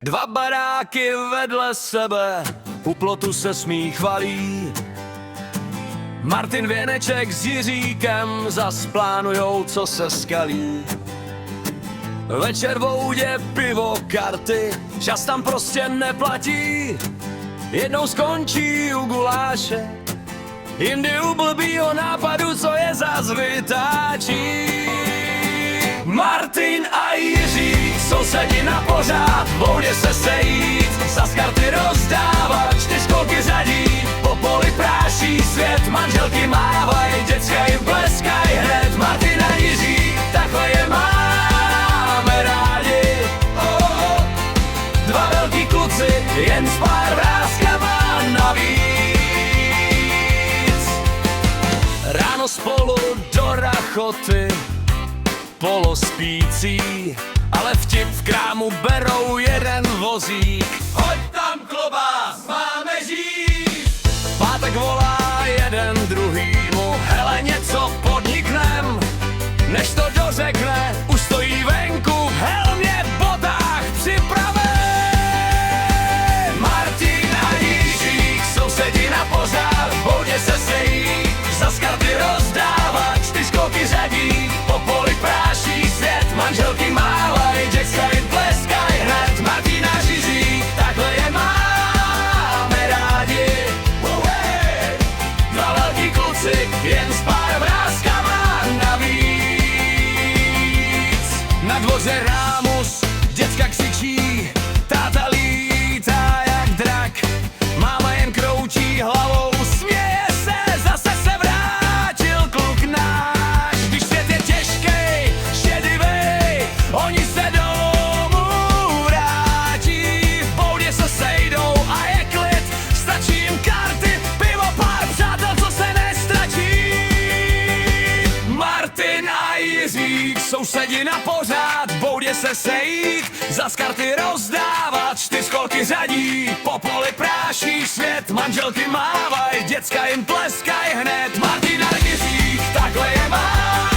Dva baráky vedle sebe, u plotu se smích valí. Martin Věneček s Jiříkem zas plánujou, co se skalí. Večer v Oudě pivo, karty, čas tam prostě neplatí. Jednou skončí u guláše, jindy u blbýho nápadu, co je zas vytáčí. Martin a Jiřík, sousedi na pořád, v Oudě se sejít, zas karty rozdávat, 4 řadí, po poli práší svět, manželky mávaj, děcka jim bleskaj hned. Martin a Jiřík, takhle je máme rádi. Dva velký kluci, jen s pár vrázkama navíc. Ráno spolu do rachoty, polospící, ale vtip v krámu berou jeden vozík. Hoď tam klobás, máme žít! Pátek volá jeden druhýmu, hele něco podniknem. Než to dořekne, už stojí venku v helmě, botách připraven. Martin a Jiřík, sousedi na pořád, v Oudě se sejí, zas karty rozdávat, 4 řadí, po poli práší svět, manželky mávaj, děcka jim tleskaj hned. Martin a Jiřík, takhle je máme rádi. Dva velký kluci, jen s pár vrázkama navíc. Na dvoře rámus, děcka křičí, táta lítá jak drak, máma jen kroučí hlavou, směje se, zase se vrátil kluk náš. Když svět je těžkej, šedivej, oni se domů vrátí. V Oudě se sejdou a je klid, stačí jim karty, pivo, pár přátel, co se nestratí. Martin a Jiřík, sousedi na pořád, v Oudě se sejít, zas karty rozdávat, 4 řadí, po poli práší svět, manželky mávaj, děcka jim tleskaj hned. Martin a Jiřík, takhle je má.